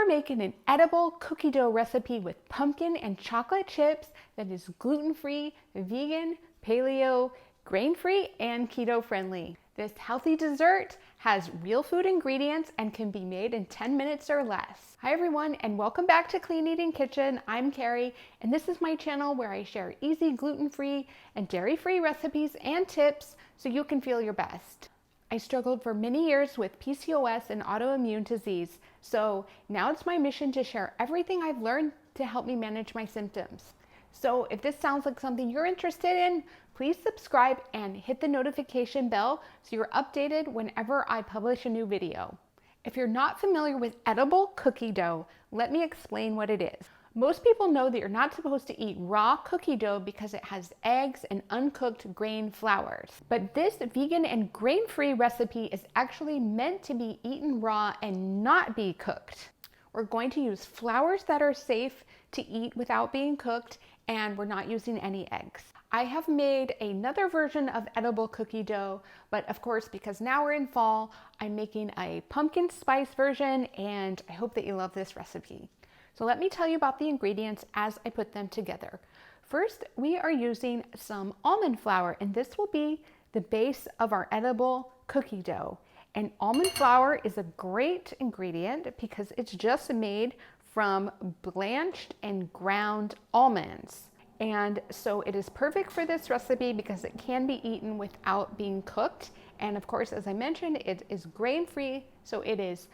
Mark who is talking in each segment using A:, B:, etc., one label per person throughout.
A: we're making an edible cookie dough recipe with pumpkin and chocolate chips that is gluten-free, vegan, paleo, grain-free, and keto-friendly. This healthy dessert has real food ingredients and can be made in 10 minutes or less. Hi everyone, and welcome back to Clean Eating Kitchen. I'm Carrie, and this is my channel where I share easy gluten-free and dairy-free recipes and tips so you can feel your best. I struggled for many years with PCOS and autoimmune disease, so now it's my mission to share everything I've learned to help me manage my symptoms. So if this sounds like something you're interested in, please subscribe and hit the notification bell so you're updated whenever I publish a new video. If you're not familiar with edible cookie dough, let me explain what it is. Most people know that you're not supposed to eat raw cookie dough because it has eggs and uncooked grain flours. But this vegan and grain-free recipe is actually meant to be eaten raw and not be cooked. We're going to use flours that are safe to eat without being cooked, and we're not using any eggs. I have made another version of edible cookie dough, but of course, because now we're in fall, I'm making a pumpkin spice version, and I hope that you love this recipe. So let me tell you about the ingredients as I put them together. First, we are using some almond flour, and this will be the base of our edible cookie dough. And almond flour is a great ingredient because it's just made from blanched and ground almonds. And so it is perfect for this recipe because it can be eaten without being cooked. And of course, as I mentioned, it is grain-free, so it is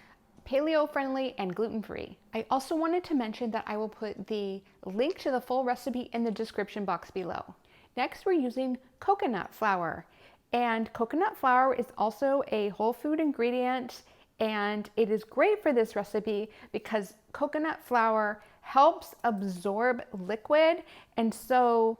A: paleo friendly and gluten-free. I also wanted to mention that I will put the link to the full recipe in the description box below. Next, we're using coconut flour. And coconut flour is also a whole food ingredient, and it is great for this recipe because coconut flour helps absorb liquid, and so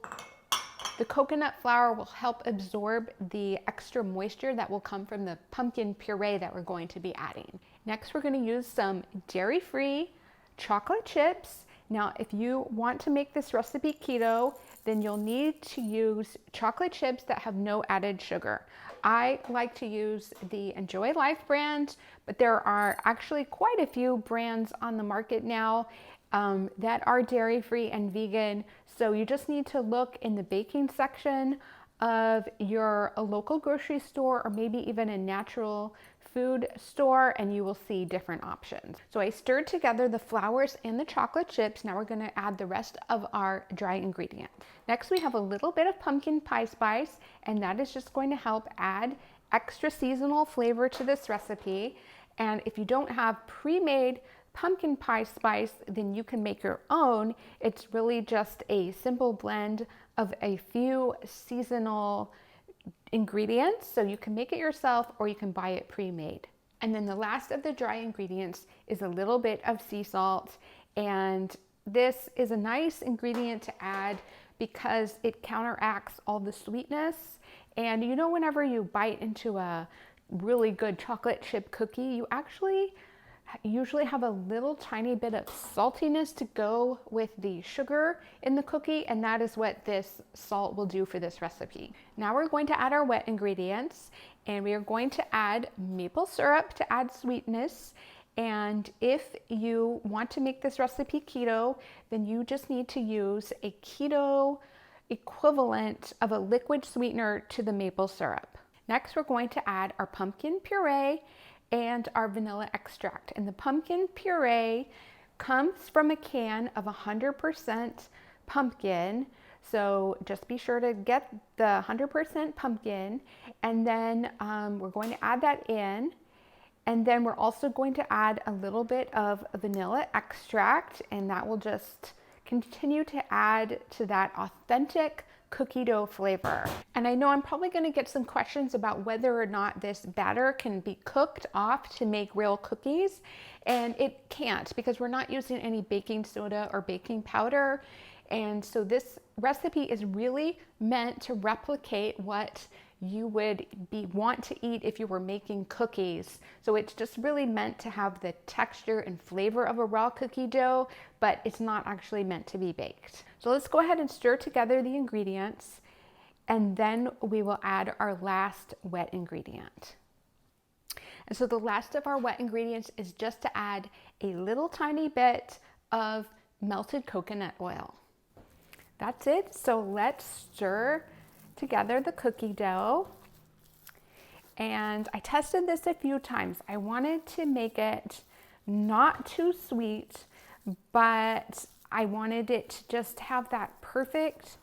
A: the coconut flour will help absorb the extra moisture that will come from the pumpkin puree that we're going to be adding. Next, we're going to use some dairy-free chocolate chips. Now, if you want to make this recipe keto, then you'll need to use chocolate chips that have no added sugar. I like to use the Enjoy Life brand, but there are actually quite a few brands on the market now that are dairy-free and vegan. So you just need to look in the baking section of your local grocery store or maybe even a natural food store, and you will see different options. So I stirred together the flours and the chocolate chips. Now we're going to add the rest of our dry ingredients. Next, we have a little bit of pumpkin pie spice, and that is just going to help add extra seasonal flavor to this recipe. And if you don't have pre-made pumpkin pie spice, then you can make your own. It's really just a simple blend of a few seasonal ingredients, so you can make it yourself or you can buy it pre-made. And then the last of the dry ingredients is a little bit of sea salt, and this is a nice ingredient to add because it counteracts all the sweetness. And you know, whenever you bite into a really good chocolate chip cookie, you actually usually have a little tiny bit of saltiness to go with the sugar in the cookie, and that is what this salt will do for this recipe. Now we're going to add our wet ingredients, and we are going to add maple syrup to add sweetness. And if you want to make this recipe keto, then you just need to use a keto equivalent of a liquid sweetener to the maple syrup. Next, we're going to add our pumpkin puree and our vanilla extract. And the pumpkin puree comes from a can of 100% pumpkin. So just be sure to get the 100% pumpkin. And then we're going to add that in. And then we're also going to add a little bit of vanilla extract, and that will just continue to add to that authentic cookie dough flavor. And I know I'm probably going to get some questions about whether or not this batter can be cooked off to make real cookies, and it can't because we're not using any baking soda or baking powder. And so this recipe is really meant to replicate what you would want to eat if you were making cookies. So it's just really meant to have the texture and flavor of a raw cookie dough, but it's not actually meant to be baked. So let's go ahead and stir together the ingredients, and then we will add our last wet ingredient. And so the last of our wet ingredients is just to add a little tiny bit of melted coconut oil. That's it. So let's stir together the cookie dough. And I tested this a few times. I wanted to make it not too sweet, but I wanted it to just have that perfect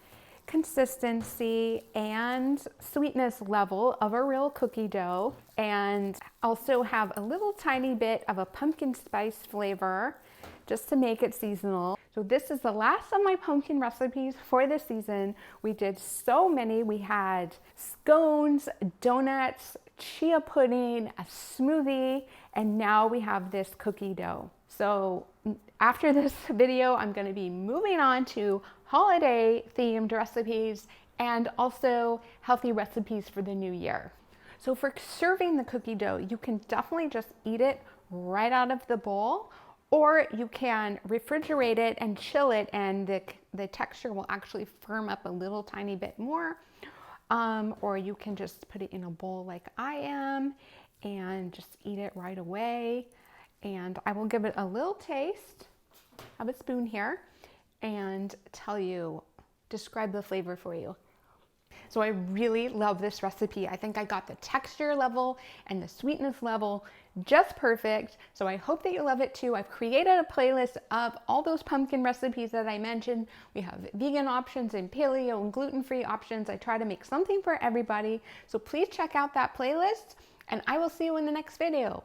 A: consistency and sweetness level of a real cookie dough, and also have a little tiny bit of a pumpkin spice flavor just to make it seasonal. So this is the last of my pumpkin recipes for the season. We did so many. We had scones, donuts, chia pudding, a smoothie, and now we have this cookie dough. So after this video, I'm going to be moving on to holiday themed recipes and also healthy recipes for the new year. So for serving the cookie dough, you can definitely just eat it right out of the bowl, or you can refrigerate it and chill it, and the texture will actually firm up a little tiny bit more. Or you can just put it in a bowl like I am and just eat it right away. And I will give it a little taste. I have a spoon here and describe the flavor for you. So I really love this recipe. I think I got the texture level and the sweetness level just perfect. So I hope that you love it too. I've created a playlist of all those pumpkin recipes that I mentioned. We have vegan options and paleo and gluten-free options. I try to make something for everybody. So please check out that playlist, and I will see you in the next video.